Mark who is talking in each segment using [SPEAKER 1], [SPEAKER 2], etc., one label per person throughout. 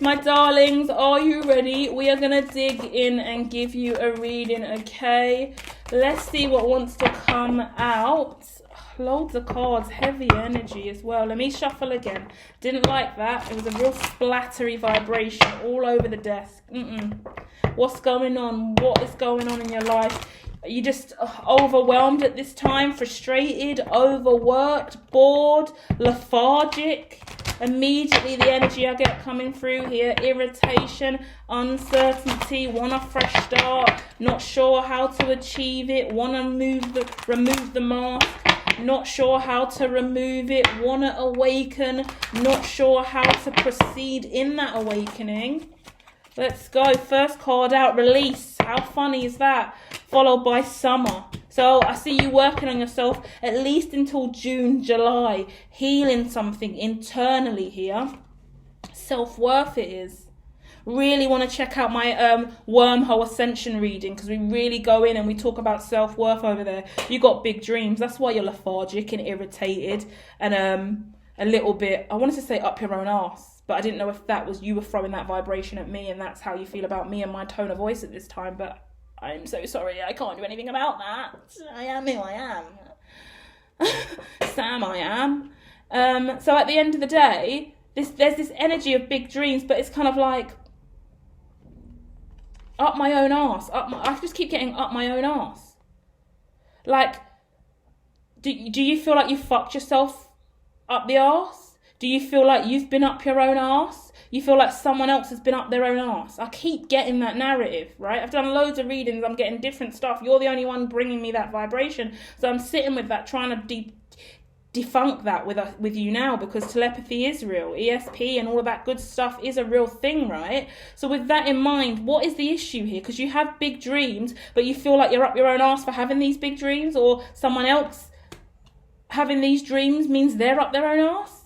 [SPEAKER 1] my darlings, are you ready? We are going to dig in and give you a reading, okay? Let's see what wants to come out. Loads of cards, heavy energy as well. Let me shuffle again. Didn't like that. It was a real splattery vibration all over the desk. What's going on? What is going on in your life? Are you just overwhelmed at this time? Frustrated? Overworked? Bored? Lethargic? Immediately the energy I get coming through here, irritation, uncertainty, want a fresh start, not sure how to achieve it, want to remove the mask, not sure how to remove it, want to awaken, not sure how to proceed in that awakening. Let's go. First card out, release. How funny is that? Followed by summer. So I see you working on yourself at least until June, July. Healing something internally here. Self-worth it is. Really want to check out my wormhole ascension reading, because we really go in and we talk about self-worth over there. You got big dreams. That's why you're lethargic and irritated and a little bit, I wanted to say up your own arse. But I didn't know if that was you were throwing that vibration at me and that's how you feel about me and my tone of voice at this time. But I'm so sorry. I can't do anything about that. I am who I am. Sam, I am. So at the end of the day, there's this energy of big dreams, but it's kind of like up my own arse. I just keep getting up my own arse. Like, do you feel like you fucked yourself up the arse? Do you feel like you've been up your own arse? You feel like someone else has been up their own arse? I keep getting that narrative, right? I've done loads of readings. I'm getting different stuff. You're the only one bringing me that vibration. So I'm sitting with that, trying to defunk that with you now, because telepathy is real. ESP and all of that good stuff is a real thing, right? So with that in mind, what is the issue here? Because you have big dreams, but you feel like you're up your own arse for having these big dreams, or someone else having these dreams means they're up their own arse?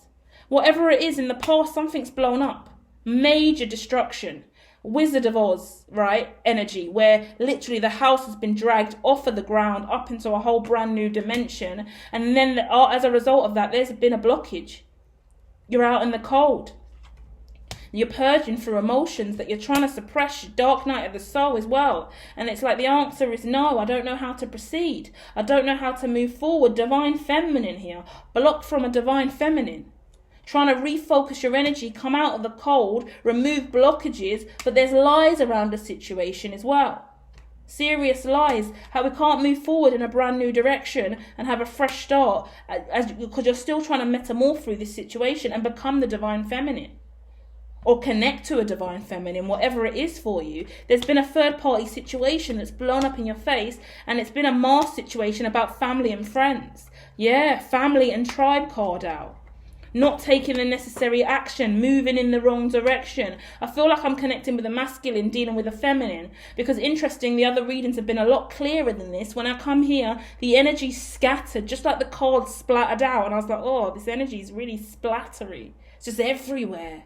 [SPEAKER 1] Whatever it is, in the past, something's blown up. Major destruction. Wizard of Oz, right? Energy, where literally the house has been dragged off of the ground up into a whole brand new dimension. And then as a result of that, there's been a blockage. You're out in the cold. You're purging through emotions that you're trying to suppress, dark night of the soul as well. And it's like the answer is no, I don't know how to proceed. I don't know how to move forward. Divine feminine here. Blocked from a divine feminine. Trying to refocus your energy, come out of the cold, remove blockages, but there's lies around the situation as well. Serious lies, how we can't move forward in a brand new direction and have a fresh start because you're still trying to metamorph through this situation and become the divine feminine. Or connect to a divine feminine, whatever it is for you. There's been a third party situation that's blown up in your face, and it's been a mass situation about family and friends. Yeah, family and tribe card out. Not taking the necessary action, moving in the wrong direction. I feel like I'm connecting with the masculine, dealing with the feminine. Because interesting, the other readings have been a lot clearer than this. When I come here, the energy's scattered, just like the cards splattered out. And I was like, oh, this energy is really splattery. It's just everywhere.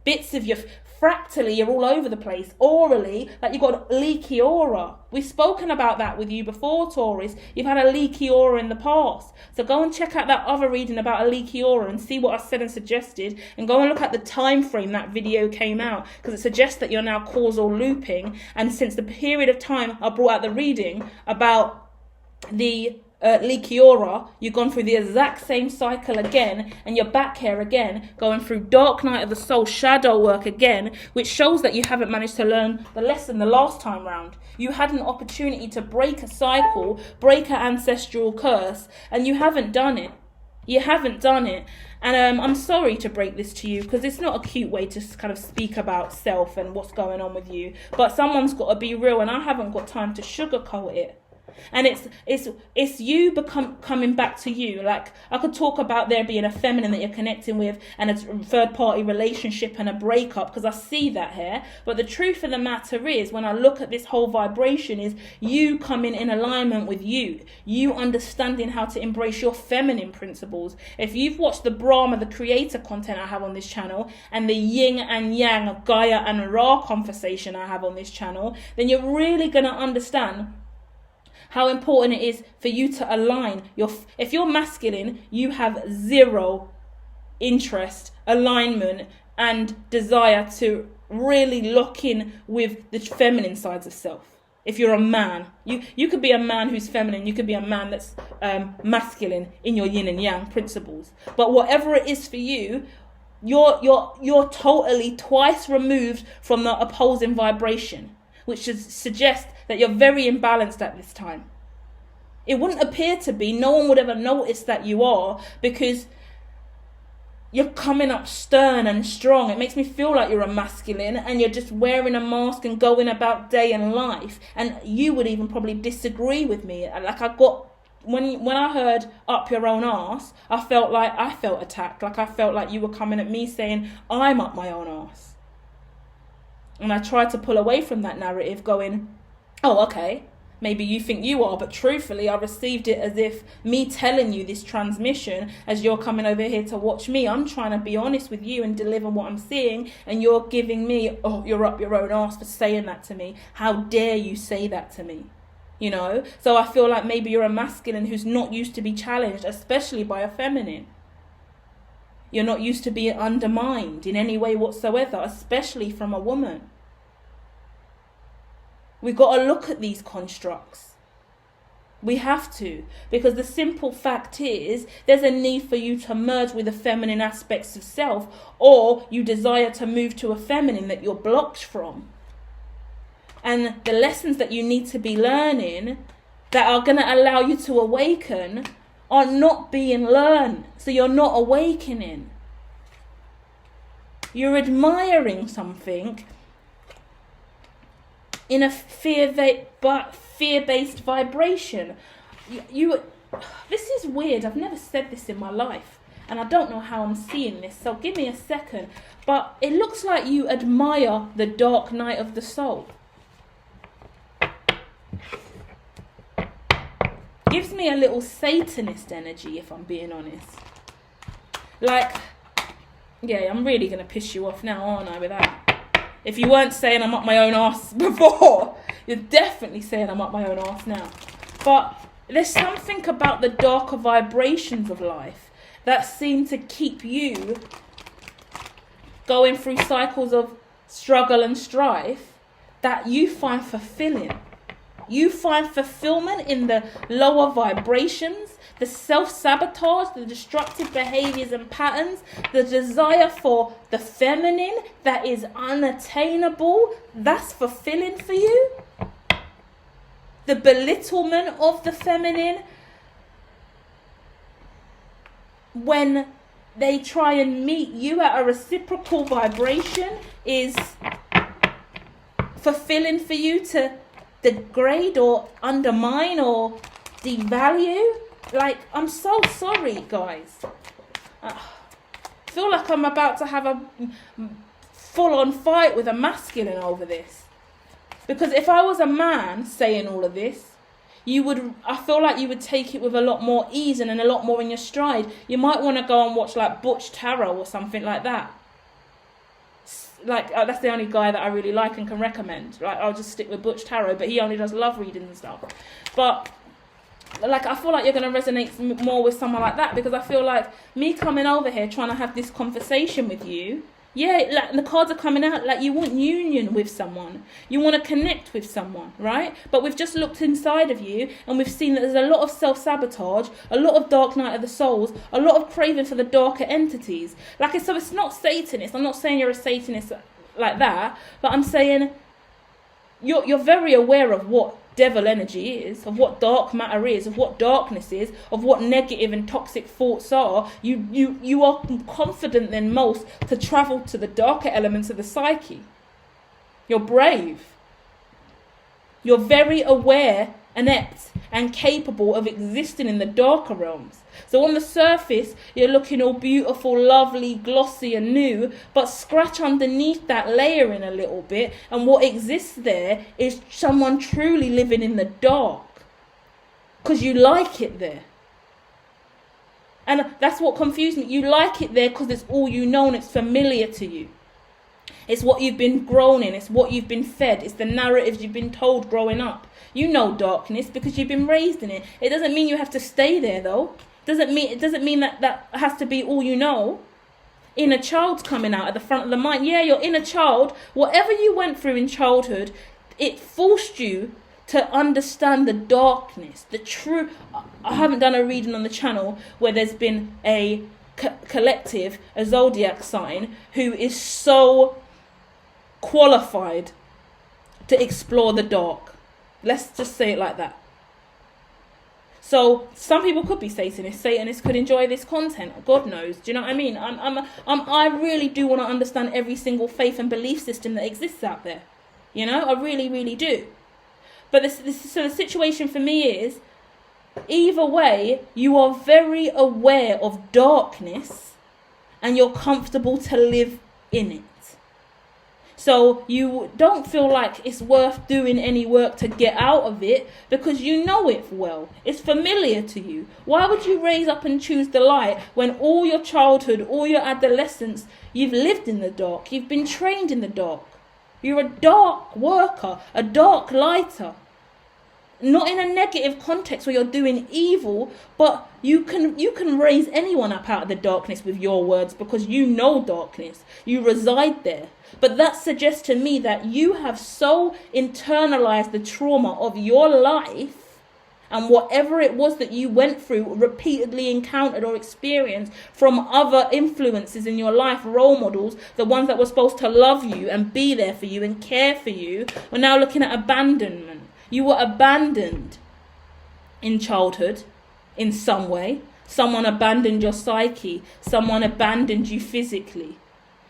[SPEAKER 1] Bits of your fractally, you're all over the place. Orally, like you've got leaky aura. We've spoken about that with you before, Taurus. You've had a leaky aura in the past. So go and check out that other reading about a leaky aura and see what I said and suggested. And go and look at the time frame that video came out, because it suggests that you're now causal looping. And since the period of time I brought out the reading about the leaky aura, you've gone through the exact same cycle again, and you're back here again, going through dark night of the soul, shadow work again, which shows that you haven't managed to learn the lesson the last time round. You had an opportunity to break a cycle, break an ancestral curse, and you haven't done it. You haven't done it. And I'm sorry to break this to you, because it's not a cute way to kind of speak about self and what's going on with you, but someone's got to be real, and I haven't got time to sugarcoat it. And it's you coming back to you. Like, I could talk about there being a feminine that you're connecting with and a third party relationship and a breakup, because I see that here. But the truth of the matter is, when I look at this whole vibration, is you coming in alignment with you understanding how to embrace your feminine principles. If you've watched the Brahma, the creator content I have on this channel, and the yin and yang of Gaia and Ra conversation I have on this channel, then you're really going to understand how important it is for you to align. If you're masculine, you have zero interest, alignment, and desire to really lock in with the feminine sides of self. If you're a man, you could be a man who's feminine. You could be a man that's masculine in your yin and yang principles. But whatever it is for you, you're totally twice removed from the opposing vibration, which suggests that you're very imbalanced at this time. It wouldn't appear to be. No one would ever notice that you are, because you're coming up stern and strong. It makes me feel like you're a masculine and you're just wearing a mask and going about day and life. And you would even probably disagree with me. Like when I heard up your own arse, I felt attacked. Like I felt like you were coming at me saying, I'm up my own arse. And I tried to pull away from that narrative going, oh, okay, maybe you think you are, but truthfully, I received it as if me telling you this transmission as you're coming over here to watch me. I'm trying to be honest with you and deliver what I'm seeing, and you're giving me, oh, you're up your own arse for saying that to me. How dare you say that to me? You know? So I feel like maybe you're a masculine who's not used to be challenged, especially by a feminine. You're not used to being undermined in any way whatsoever, especially from a woman. We've got to look at these constructs. We have to, because the simple fact is there's a need for you to merge with the feminine aspects of self, or you desire to move to a feminine that you're blocked from. And the lessons that you need to be learning that are going to allow you to awaken are not being learned. So you're not awakening. You're admiring something in a fear-based vibration. This is weird. I've never said this in my life, and I don't know how I'm seeing this, so give me a second. But it looks like you admire the dark night of the soul. Gives me a little Satanist energy, if I'm being honest. Like, yeah, I'm really going to piss you off now, aren't I, with that? If you weren't saying I'm up my own arse before, you're definitely saying I'm up my own arse now. But there's something about the darker vibrations of life that seem to keep you going through cycles of struggle and strife that you find fulfilling. You find fulfillment in the lower vibrations, the self-sabotage, the destructive behaviors and patterns, the desire for the feminine that is unattainable. That's fulfilling for you. The belittlement of the feminine when they try and meet you at a reciprocal vibration is fulfilling for you to degrade or undermine or devalue. Like, I'm so sorry, guys. I feel like I'm about to have a full-on fight with a masculine over this. Because if I was a man saying all of this, I feel like you would take it with a lot more ease and a lot more in your stride. You might want to go and watch like Butch Tarot or something like that. Like, that's the only guy that I really like and can recommend. Like, I'll just stick with Butch Tarot, but he only does love readings and stuff. But like, I feel like you're going to resonate more with someone like that, because I feel like me coming over here trying to have this conversation with you, yeah, like the cards are coming out like you want union with someone, you want to connect with someone, right? But we've just looked inside of you and we've seen that there's a lot of self-sabotage, a lot of dark night of the souls, a lot of craving for the darker entities. Like, so it's not Satanist. I'm not saying you're a Satanist like that, but I'm saying you're very aware of what devil energy is, of what dark matter is, of what darkness is, of what negative and toxic thoughts are. You are confident than most to travel to the darker elements of the psyche. You're brave. You're very aware, inept, and capable of existing in the darker realms. So on the surface, you're looking all beautiful, lovely, glossy and new, but scratch underneath that layering a little bit, and what exists there is someone truly living in the dark. Because you like it there. And that's what confused me. You like it there because it's all you know and it's familiar to you. It's what you've been grown in. It's what you've been fed. It's the narratives you've been told growing up. You know darkness because you've been raised in it. It doesn't mean you have to stay there, though. It doesn't mean that has to be all you know. inner child's coming out at the front of the mind. Yeah, your inner child, whatever you went through in childhood, it forced you to understand the darkness, the true. I haven't done a reading on the channel where there's been a collective, a zodiac sign, who is so qualified to explore the dark. Let's just say it like that. So some people could be Satanists. Satanists could enjoy this content. God knows. Do you know what I mean? I really do want to understand every single faith and belief system that exists out there. You know, I really, really do. But so the situation for me is, either way, you are very aware of darkness and you're comfortable to live in it. So you don't feel like it's worth doing any work to get out of it because you know it well. It's familiar to you. Why would you raise up and choose the light when all your childhood, all your adolescence, you've lived in the dark, you've been trained in the dark? You're a dark worker, a dark lighter. Not in a negative context where you're doing evil, but you can raise anyone up out of the darkness with your words because you know darkness. You reside there. But that suggests to me that you have so internalized the trauma of your life and whatever it was that you went through, repeatedly encountered or experienced from other influences in your life, role models, the ones that were supposed to love you and be there for you and care for you, we're now looking at abandonment. You were abandoned in childhood in some way. Someone abandoned your psyche. Someone abandoned you physically.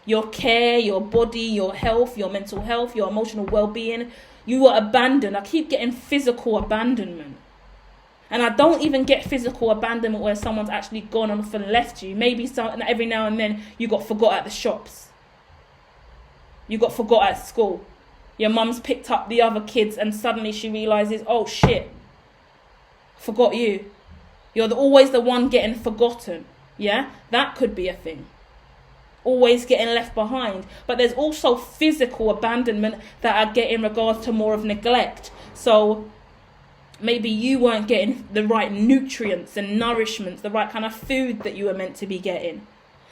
[SPEAKER 1] Your care, your body, your health, your mental health, your emotional well-being. You were abandoned. I keep getting physical abandonment. And I don't even get physical abandonment where someone's actually gone off and left you. Maybe every now and then you got forgot at the shops. You got forgot at school. Your mum's picked up the other kids and suddenly she realises, oh shit, forgot you. You're always the one getting forgotten. Yeah, that could be a thing. Always getting left behind. But there's also physical abandonment that I get in regards to more of neglect. So maybe you weren't getting the right nutrients and nourishments, the right kind of food that you were meant to be getting.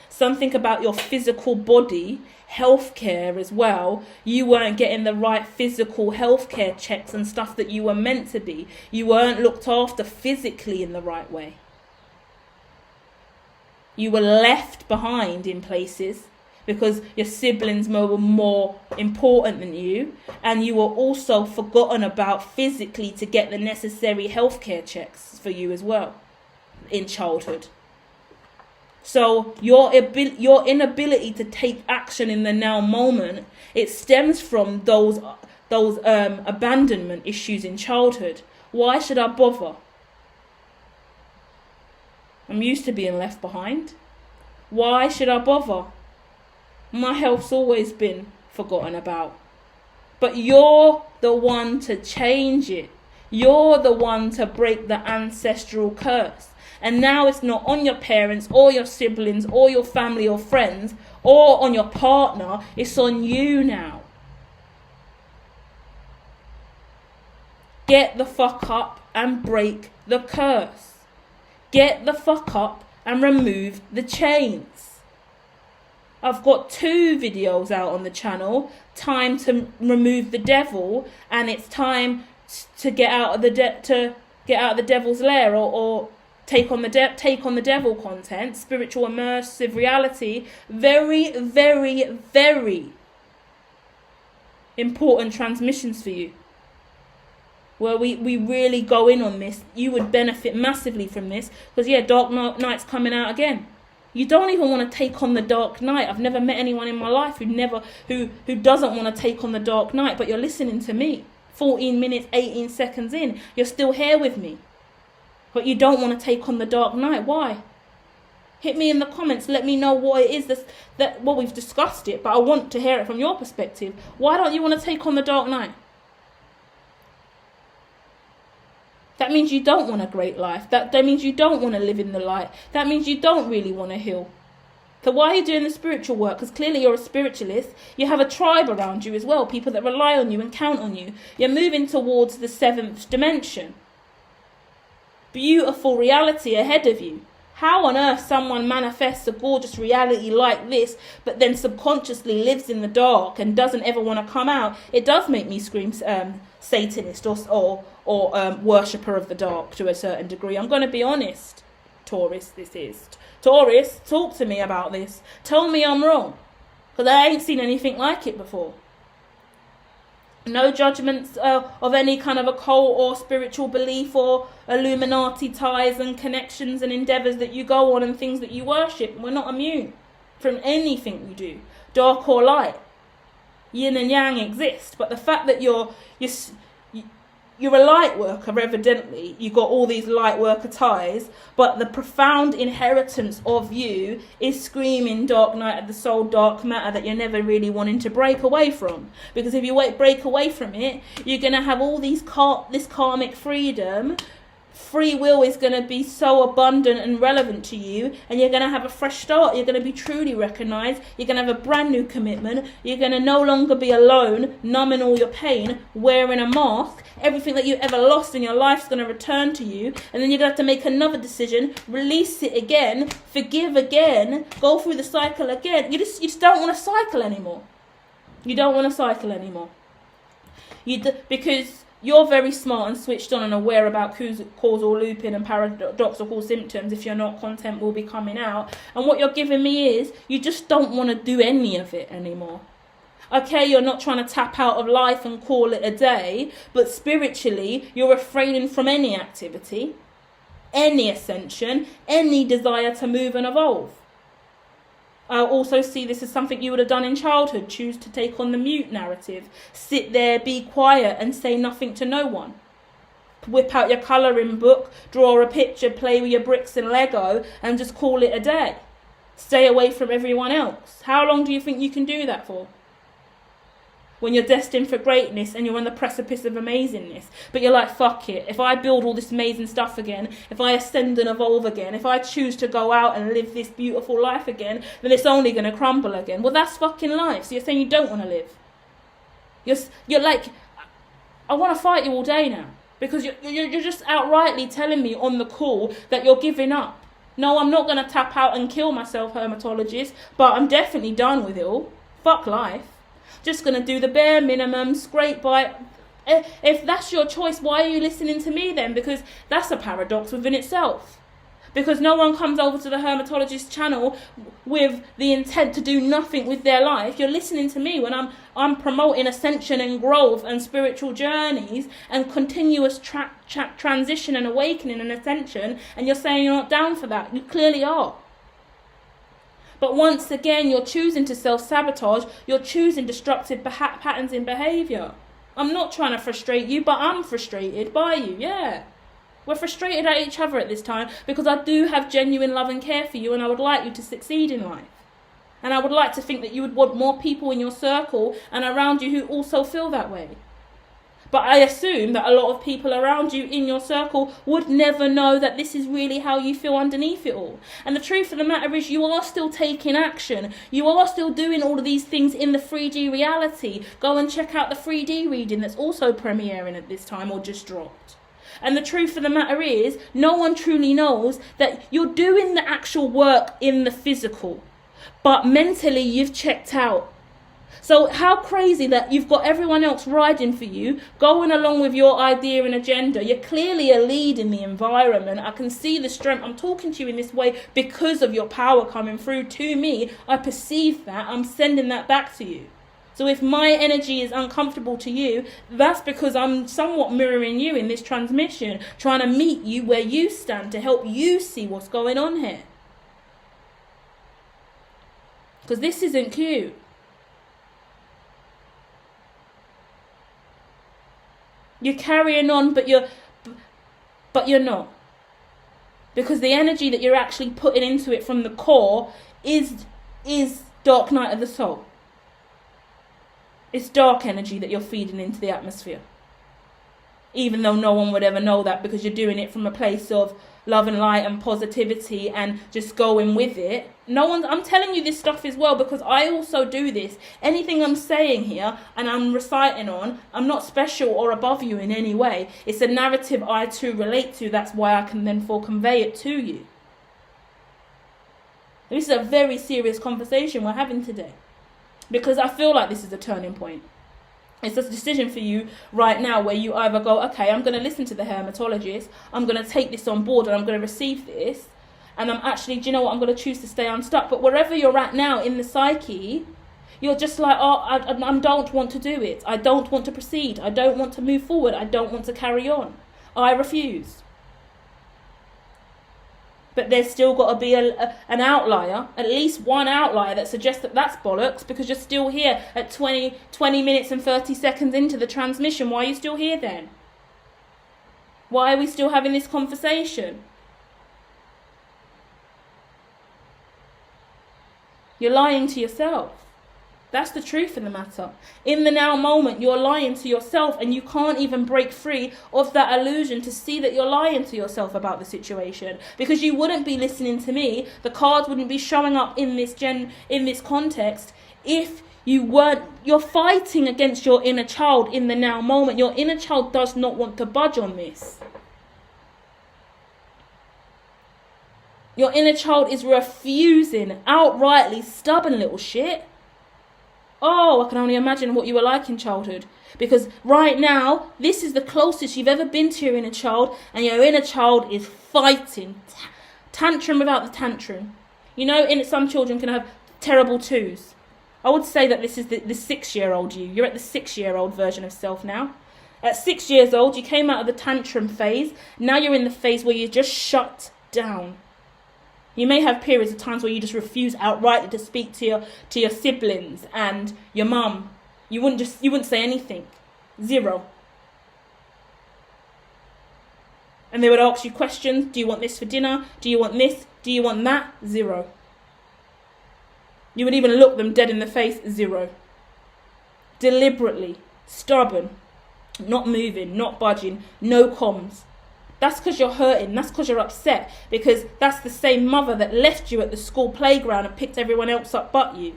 [SPEAKER 1] Something about your physical body, healthcare as well. You weren't getting the right physical healthcare checks and stuff that you were meant to be. You weren't looked after physically in the right way. You were left behind in places because your siblings were more important than you, and you were also forgotten about physically to get the necessary healthcare checks for you as well in childhood. So your inability to take action in the now moment, it stems from those abandonment issues in childhood. Why should I bother? I'm used to being left behind. Why should I bother? My health's always been forgotten about. But you're the one to change it. You're the one to break the ancestral curse. And now it's not on your parents or your siblings or your family or friends or on your partner. It's on you now. Get the fuck up and break the curse. Get the fuck up and remove the chains. I've got 2 videos out on the channel. Time to remove the devil, and it's time to get out of the devil's lair, or take on the devil content, spiritual immersive reality. Very, very, very important transmissions for you, where we really go in on this. You would benefit massively from this, because Dark Knight's coming out again. You don't even want to take on the Dark Knight. I've never met anyone in my life who doesn't want to take on the Dark Knight, but you're listening to me. 14 minutes, 18 seconds in, you're still here with me. But you don't want to take on the Dark Knight. Why? Hit me in the comments. Let me know what it is well, we've discussed it, but I want to hear it from your perspective. Why don't you want to take on the Dark Knight? That means you don't want a great life. That means you don't want to live in the light. That means you don't really want to heal. So why are you doing the spiritual work? Because clearly you're a spiritualist. You have a tribe around you as well, people that rely on you and count on you. You're moving towards the 7th dimension. Beautiful reality ahead of you. How on earth someone manifests a gorgeous reality like this, but then subconsciously lives in the dark and doesn't ever want to come out? It does make me scream Satanist or worshipper of the dark to a certain degree. I'm going to be honest, Taurus. Taurus, talk to me about this. Tell me I'm wrong, because I ain't seen anything like it before. No judgments of any kind of occult or spiritual belief or Illuminati ties and connections and endeavours that you go on and things that you worship. We're not immune from anything we do, dark or light. Yin and yang exist, but the fact that you're a light worker, evidently, you've got all these light worker ties, but the profound inheritance of you is screaming dark night of the soul, dark matter that you're never really wanting to break away from. Because if you break away from it, you're going to have all this karmic freedom. Free will is going to be so abundant and relevant to you, and you're going to have a fresh start. You're going to be truly recognised. You're going to have a brand new commitment. You're going to no longer be alone, numbing all your pain, wearing a mask. Everything that you ever lost in your life is going to return to you, and then you're going to have to make another decision, release it again, forgive again, go through the cycle again. You just don't want to cycle anymore. You don't want to cycle anymore. Because you're very smart and switched on and aware about causal looping and paradoxical symptoms. If you're not, content will be coming out. And what you're giving me is, you just don't want to do any of it anymore. Okay, you're not trying to tap out of life and call it a day, but spiritually, you're refraining from any activity, any ascension, any desire to move and evolve. I also see this as something you would have done in childhood. Choose to take on the mute narrative. Sit there, be quiet, and say nothing to no one. Whip out your colouring book, draw a picture, play with your bricks and Lego, and just call it a day. Stay away from everyone else. How long do you think you can do that for? When you're destined for greatness and you're on the precipice of amazingness. But you're like, fuck it. If I build all this amazing stuff again, if I ascend and evolve again, if I choose to go out and live this beautiful life again, then it's only going to crumble again. Well, that's fucking life. So you're saying you don't want to live. You're like, I want to fight you all day now. Because you're just outrightly telling me on the call that you're giving up. No, I'm not going to tap out and kill myself, hermatologist, but I'm definitely done with it all. Fuck life. Just going to do the bare minimum, scrape by. If that's your choice, why are you listening to me then? Because that's a paradox within itself. Because no one comes over to the hermatologist channel with the intent to do nothing with their life. You're listening to me when I'm promoting ascension and growth and spiritual journeys and continuous transition and awakening and ascension, and you're saying you're not down for that. You clearly are. But once again, you're choosing to self-sabotage. You're choosing destructive patterns in behaviour. I'm not trying to frustrate you, but I'm frustrated by you, yeah. We're frustrated at each other at this time because I do have genuine love and care for you, and I would like you to succeed in life. And I would like to think that you would want more people in your circle and around you who also feel that way. But I assume that a lot of people around you in your circle would never know that this is really how you feel underneath it all. And the truth of the matter is, you are still taking action. You are still doing all of these things in the 3D reality. Go and check out the 3D reading that's also premiering at this time or just dropped. And the truth of the matter is, no one truly knows that you're doing the actual work in the physical, but mentally you've checked out. So how crazy that you've got everyone else riding for you, going along with your idea and agenda. You're clearly a lead in the environment. I can see the strength. I'm talking to you in this way because of your power coming through to me. I perceive that. I'm sending that back to you. So if my energy is uncomfortable to you, that's because I'm somewhat mirroring you in this transmission, trying to meet you where you stand to help you see what's going on here. Because this isn't cute. You're carrying on, but you're not. Because the energy that you're actually putting into it from the core is dark night of the soul. It's dark energy that you're feeding into the atmosphere. Even though no one would ever know that, because you're doing it from a place of love and light and positivity and just going with it. I'm telling you this stuff as well because I also do this. Anything I'm saying here and I'm reciting on, I'm not special or above you in any way. It's a narrative I too relate to. That's why I can then convey it to you. This is a very serious conversation we're having today, because I feel like this is a turning point. It's a decision for you right now where you either go, okay, I'm going to listen to the hermatologist, I'm going to take this on board and I'm going to receive this, and I'm actually, do you know what, I'm going to choose to stay unstuck. But wherever you're at now in the psyche, you're just like, oh, I don't want to do it. I don't want to proceed. I don't want to move forward. I don't want to carry on. I refuse. But there's still got to be an outlier, at least one outlier that suggests that that's bollocks, because you're still here at 20 minutes and 30 seconds into the transmission. Why are you still here then? Why are we still having this conversation? You're lying to yourself. That's the truth of the matter. In the now moment, you're lying to yourself, and you can't even break free of that illusion to see that you're lying to yourself about the situation, because you wouldn't be listening to me. The cards wouldn't be showing up in this context if you weren't. You're fighting against your inner child in the now moment. Your inner child does not want to budge on this. Your inner child is refusing, outrightly stubborn little shit. Oh, I can only imagine what you were like in childhood. Because right now, this is the closest you've ever been to your inner child, and your inner child is fighting. Tantrum without the tantrum. You know, some children can have terrible twos. I would say that this is the 6-year-old you. You're at the 6-year-old version of self now. At 6 years old, you came out of the tantrum phase. Now you're in the phase where you're just shut down. You may have periods of times where you just refuse outrightly to speak to your siblings and your mum. You wouldn't say anything. Zero. And they would ask you questions. Do you want this for dinner? Do you want this? Do you want that? Zero. You would even look them dead in the face. Zero. Deliberately. Stubborn. Not moving. Not budging. No comms. That's because you're hurting. That's because you're upset. Because that's the same mother that left you at the school playground and picked everyone else up but you.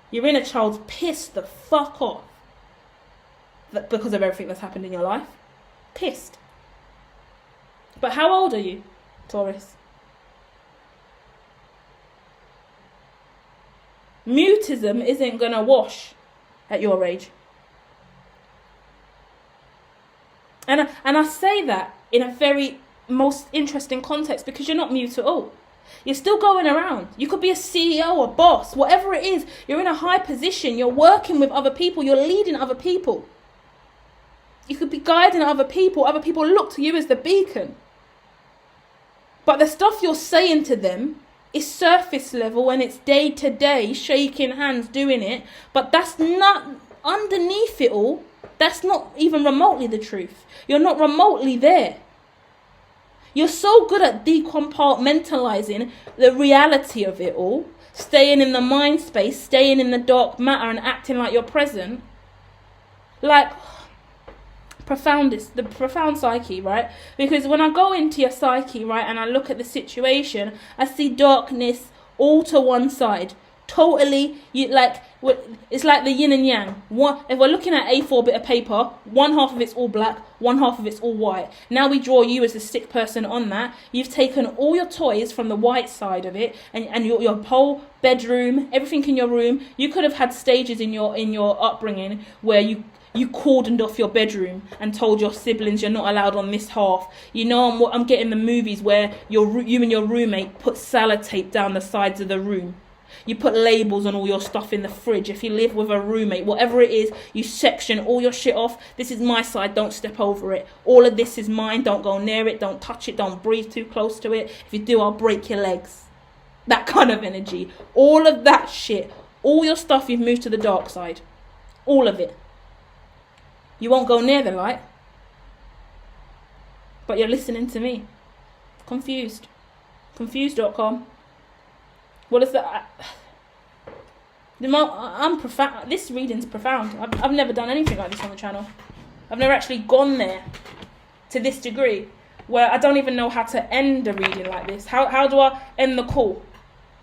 [SPEAKER 1] Your inner child's pissed the fuck off because of everything that's happened in your life. Pissed. But how old are you, Taurus? Mutism isn't going to wash at your age. And I say that in a very most interesting context, because you're not mute at all. You're still going around. You could be a CEO, a boss, whatever it is. You're in a high position. You're working with other people. You're leading other people. You could be guiding other people. Other people look to you as the beacon. But the stuff you're saying to them is surface level, and it's day to day, shaking hands, doing it. But that's not, underneath it all, that's not even remotely the truth. You're not remotely there. You're so good at decompartmentalizing the reality of it all, staying in the mind space, staying in the dark matter and acting like you're present. Like, the profound psyche, right? Because when I go into your psyche, right, and I look at the situation, I see darkness all to one side. Totally, it's like the yin and yang. If we're looking at A4 bit of paper, one half of it's all black, one half of it's all white. Now we draw you as the sick person on that. You've taken all your toys from the white side of it, and your whole bedroom, everything in your room. You could have had stages in your upbringing where you cordoned off your bedroom and told your siblings you're not allowed on this half. You know, I'm getting the movies where you and your roommate put sellotape down the sides of the room. You put labels on all your stuff in the fridge. If you live with a roommate, whatever it is, you section all your shit off. This is my side, don't step over it. All of this is mine, don't go near it, don't touch it, don't breathe too close to it. If you do, I'll break your legs. That kind of energy. All of that shit. All your stuff you've moved to the dark side. All of it. You won't go near the light. But you're listening to me. Confused. Confused.com. What is that? I'm profound. This reading's profound. I've never done anything like this on the channel. I've never actually gone there to this degree where I don't even know how to end a reading like this. How do I end the call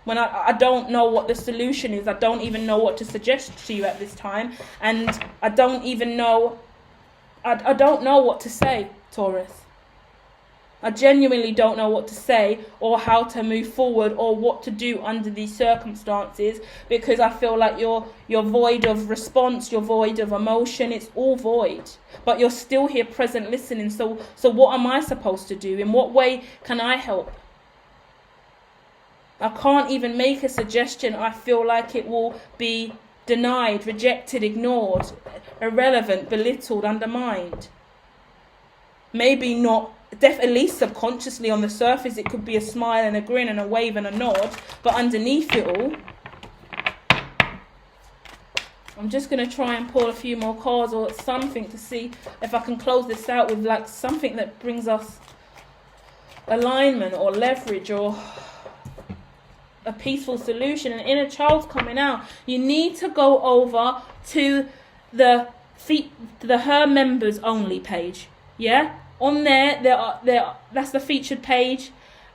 [SPEAKER 1] when I don't know what the solution is? I don't even know what to suggest to you at this time, and I don't even know. I don't know what to say, Taurus. I genuinely don't know what to say or how to move forward or what to do under these circumstances, because I feel like you're void of response, you're void of emotion, it's all void. But you're still here present listening. So what am I supposed to do? In what way can I help? I can't even make a suggestion. I feel like it will be denied, rejected, ignored, irrelevant, belittled, undermined. Maybe not, definitely subconsciously on the surface, it could be a smile and a grin and a wave and a nod, but underneath it all, I'm just going to try and pull a few more cards or something to see if I can close this out with like something that brings us alignment or leverage or a peaceful solution. An inner child's coming out. You need to go over to the her members only page. Yeah, on there that's the featured page,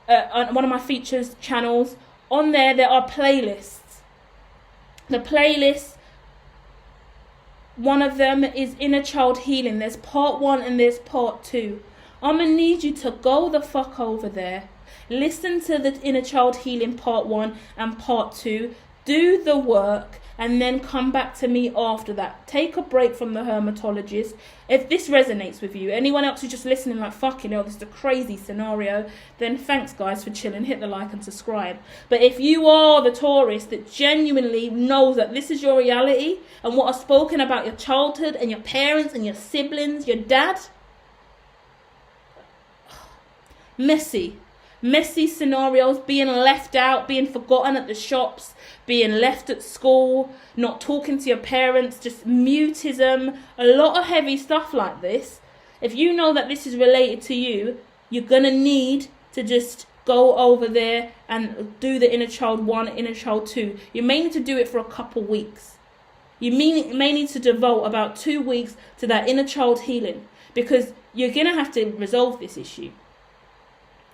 [SPEAKER 1] on one of my features channels. On there are playlists. The playlists, one of them is inner child healing. There's part 1 and there's part 2. I'm gonna need you to go the fuck over there, listen to the inner child healing part 1 and part 2, do the work, and then come back to me after that. Take a break from the hermatologist. If this resonates with you, anyone else who's just listening like, fucking hell, this is a crazy scenario, then thanks guys for chilling. Hit the like and subscribe. But if you are the Taurus that genuinely knows that this is your reality and what I've spoken about your childhood and your parents and your siblings, your dad, messy scenarios, being left out, being forgotten at the shops, being left at school, not talking to your parents, just mutism, a lot of heavy stuff like this. If you know that this is related to you, you're gonna need to just go over there and do the inner child 1, inner child 2. You may need to do it for a couple weeks. You may need to devote about 2 weeks to that inner child healing, because you're gonna have to resolve this issue.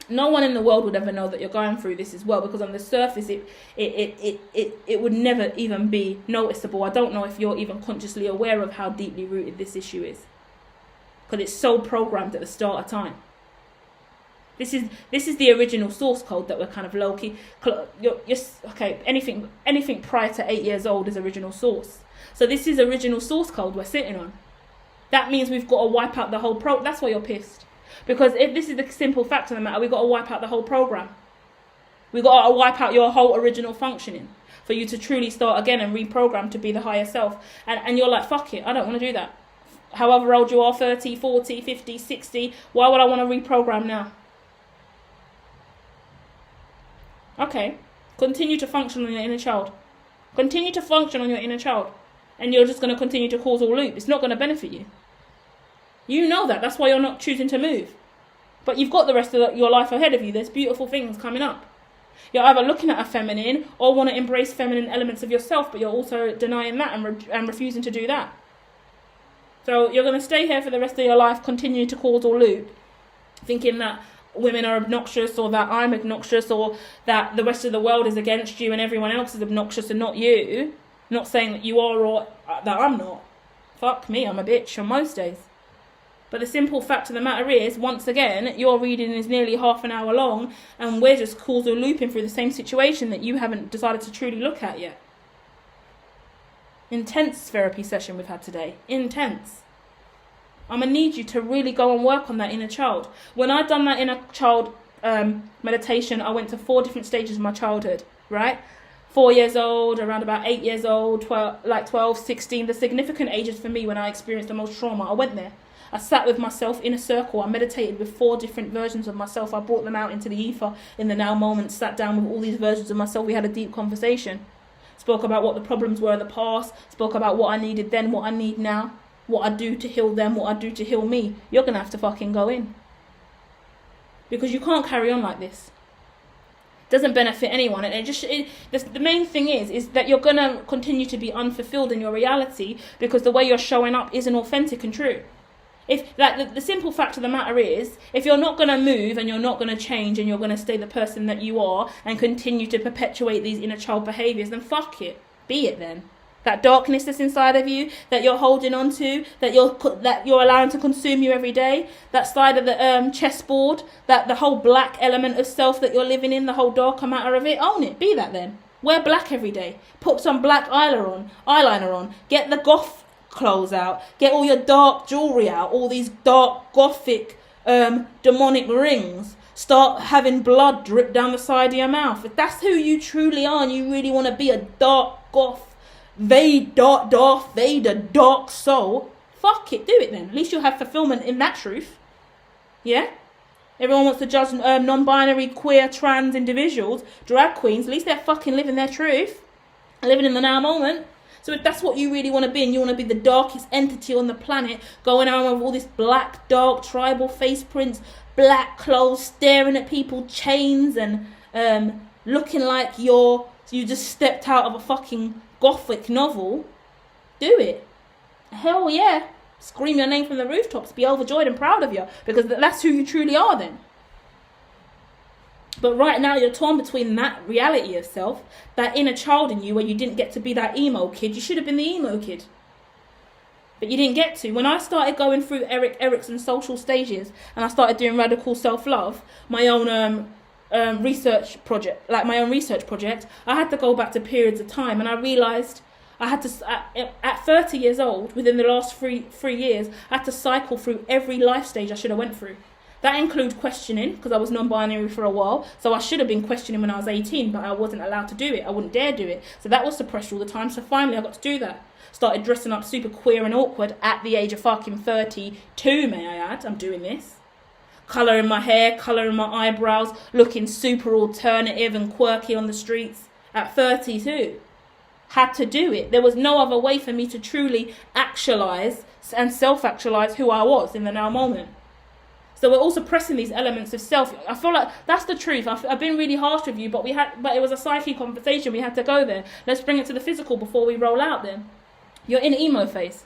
[SPEAKER 1] No one in the world would ever know that you're going through this as well, because on the surface it would never even be noticeable. I don't know if you're even consciously aware of how deeply rooted this issue is, because it's so programmed at the start of time. This is the original source code that we're kind of low-key. Okay, anything prior to 8 years old is original source. So this is original source code we're sitting on. That means we've got to wipe out the whole that's why you're pissed. Because if this is the simple fact of the matter, we've got to wipe out the whole program. We've got to wipe out your whole original functioning for you to truly start again and reprogram to be the higher self. And you're like, fuck it, I don't want to do that. However old you are, 30, 40, 50, 60, why would I want to reprogram now? Okay, continue to function on your inner child. Continue to function on your inner child. And you're just going to continue to cause all loop. It's not going to benefit you. You know that. That's why you're not choosing to move. But you've got the rest of your life ahead of you. There's beautiful things coming up. You're either looking at a feminine or want to embrace feminine elements of yourself, but you're also denying that and refusing to do that. So you're going to stay here for the rest of your life, continue to cause all loop, thinking that women are obnoxious, or that I'm obnoxious, or that the rest of the world is against you and everyone else is obnoxious and not you. I'm not saying that you are or that I'm not. Fuck me, I'm a bitch on most days. But the simple fact of the matter is, once again, your reading is nearly half an hour long, and we're just causal looping through the same situation that you haven't decided to truly look at yet. Intense therapy session we've had today. Intense. I'm going to need you to really go and work on that inner child. When I done that inner child meditation, I went to 4 different stages of my childhood, right? 4 years old, around about 8 years old, 12, 16, the significant ages for me when I experienced the most trauma. I went there. I sat with myself in a circle. I meditated with 4 different versions of myself. I brought them out into the ether in the now moment, sat down with all these versions of myself. We had a deep conversation. Spoke about what the problems were in the past. Spoke about what I needed then, what I need now. What I do to heal them, what I do to heal me. You're going to have to fucking go in. Because you can't carry on like this. It doesn't benefit anyone. And the main thing is that you're going to continue to be unfulfilled in your reality, because the way you're showing up isn't authentic and true. If the simple fact of the matter is, if you're not going to move and you're not going to change and you're going to stay the person that you are and continue to perpetuate these inner child behaviours, then fuck it. Be it then. That darkness that's inside of you, that you're holding on to, that you're allowing to consume you every day. That side of the chessboard, that the whole black element of self that you're living in, the whole darker matter of it. Own it. Be that then. Wear black every day. Put some black eyeliner on. Get the goth clothes out. Get all your dark jewelry out. All these dark gothic demonic rings. Start having blood drip down the side of your mouth. If that's who you truly are and you really want to be a dark goth, Darth Vader, dark soul, fuck it, do it then. At least you'll have fulfillment in that truth. Yeah? Everyone wants to judge non-binary, queer, trans individuals, drag queens. At least they're fucking living their truth. Living in the now moment. So if that's what you really want to be, and you want to be the darkest entity on the planet, going around with all this black, dark, tribal face prints, black clothes, staring at people, chains, and looking like you just stepped out of a fucking gothic novel, do it. Hell yeah. Scream your name from the rooftops. Be overjoyed and proud of you, because that's who you truly are then. But right now you're torn between that reality of self, that inner child in you where you didn't get to be that emo kid. You should have been the emo kid, but you didn't get to. When I started going through Erik Erikson's social stages and I started doing radical self-love, my own research project, I had to go back to periods of time, and I realised I had to, at 30 years old, within the last three years, I had to cycle through every life stage I should have went through. That includes questioning, because I was non-binary for a while, so I should have been questioning when I was 18, but I wasn't allowed to do it. I wouldn't dare do it. So that was suppressed all the time, so finally I got to do that. Started dressing up super queer and awkward at the age of fucking 32, may I add. I'm doing this. Colour in my hair, colour in my eyebrows, looking super alternative and quirky on the streets at 32. Had to do it. There was no other way for me to truly actualise and self-actualise who I was in the now moment. So we're all suppressing these elements of self. I feel like that's the truth. I've been really harsh with you, but it was a psyche conversation. We had to go there. Let's bring it to the physical before we roll out then. You're in emo phase.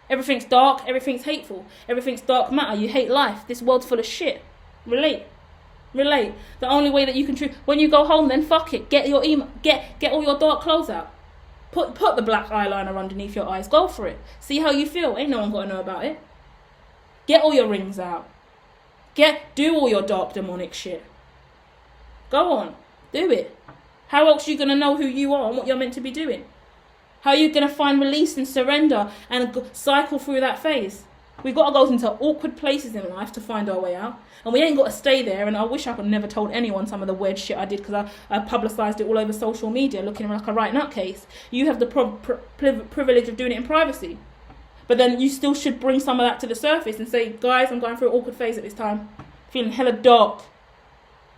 [SPEAKER 1] Everything's dark, everything's hateful, everything's dark matter. You hate life. This world's full of shit. Relate. The only way that you can when you go home, then fuck it. Get your get all your dark clothes out. Put the black eyeliner underneath your eyes. Go for it. See how you feel. Ain't no one got to know about it. Get all your rings out. Do all your dark demonic shit. Go on. Do it. How else are you going to know who you are and what you're meant to be doing? How are you going to find release and surrender and cycle through that phase? We've got to go into awkward places in life to find our way out. And we ain't got to stay there. And I wish I could never told anyone some of the weird shit I did, because I publicised it all over social media looking like a right nutcase. You have the privilege of doing it in privacy. But then you still should bring some of that to the surface and say, guys, I'm going through an awkward phase at this time. Feeling hella dark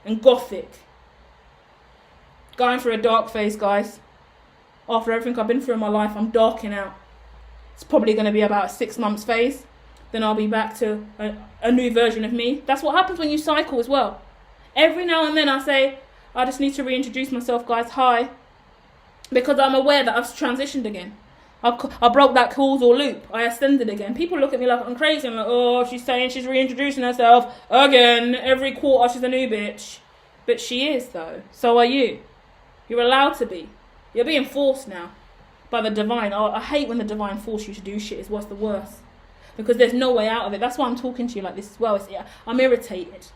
[SPEAKER 1] and gothic. Going through a dark phase, guys. After everything I've been through in my life, I'm darking out. It's probably going to be about a 6 months phase. Then I'll be back to a new version of me. That's what happens when you cycle as well. Every now and then I say, I just need to reintroduce myself, guys. Hi. Because I'm aware that I've transitioned again. I broke that causal loop. I ascended again. People look at me like I'm crazy. I'm like, oh, she's saying she's reintroducing herself again. Every quarter she's a new bitch. But she is, though. So are you. You're allowed to be. You're being forced now by the divine. I hate when the divine force you to do shit. It's what's the worst. Because there's no way out of it. That's why I'm talking to you like this as well. I'm irritated.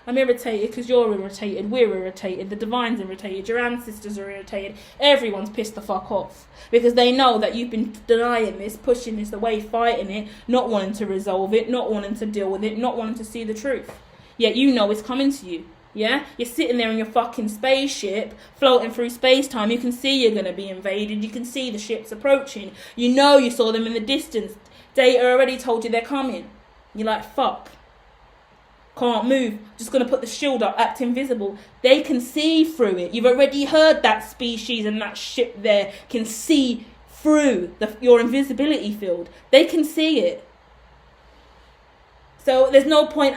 [SPEAKER 1] I'm irritated because you're irritated, we're irritated, the divine's irritated, your ancestors are irritated, everyone's pissed the fuck off. Because they know that you've been denying this, pushing this away, fighting it, not wanting to resolve it, not wanting to deal with it, not wanting to see the truth. Yet you know it's coming to you, yeah? You're sitting there in your fucking spaceship, floating through space-time, you can see you're going to be invaded, you can see the ships approaching, you know you saw them in the distance, data already told you they're coming. You're like, fuck. Can't move, just going to put the shield up, act invisible. They can see through it. You've already heard that species and that ship there can see through your invisibility field. They can see it. So there's no point,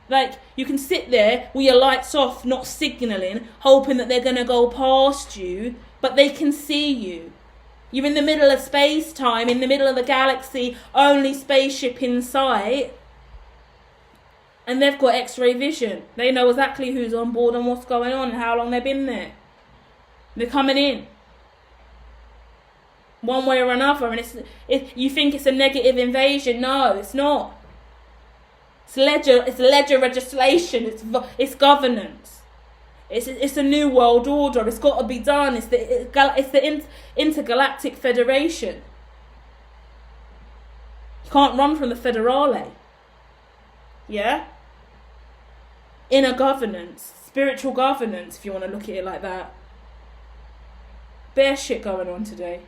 [SPEAKER 1] like, you can sit there with your lights off, not signalling, hoping that they're going to go past you, but they can see you. You're in the middle of space-time, in the middle of the galaxy, only spaceship in sight. And they've got X-ray vision. They know exactly who's on board and what's going on and how long they've been there. They're coming in. one way or another. And you think it's a negative invasion. No, it's not. It's ledger legislation. It's governance. It's a new world order. It's got to be done. It's the intergalactic federation. You can't run from the federale. Yeah? Inner governance, spiritual governance, if you want to look at it like that. Bare shit going on today.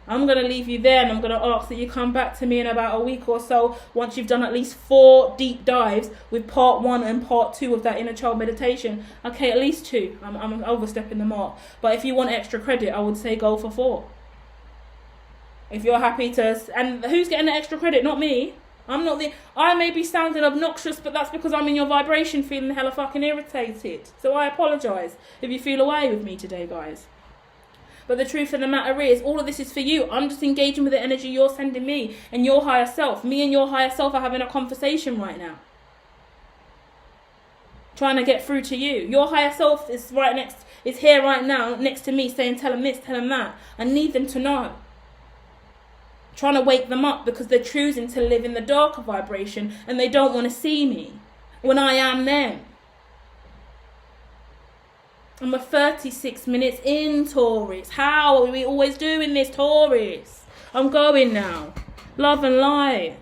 [SPEAKER 1] I'm going to leave you there, and I'm going to ask that you come back to me in about a week or so once you've done at least 4 deep dives with part 1 and part 2 of that inner child meditation. Okay, at least 2. I'm overstepping the mark. But if you want extra credit, I would say go for 4. If you're happy to... And who's getting the extra credit? Not me. I may be sounding obnoxious, but that's because I'm in your vibration feeling hella fucking irritated. So I apologise if you feel away with me today, guys. But the truth of the matter is, all of this is for you. I'm just engaging with the energy you're sending me and your higher self. Me and your higher self are having a conversation right now. Trying to get through to you. Your higher self is here right now next to me saying, tell them this, tell them that. I need them to know. Trying to wake them up because they're choosing to live in the darker vibration and they don't want to see me when I am them. I'm a 36 minutes in, Taurus. How are we always doing this, Taurus? I'm going now. Love and light.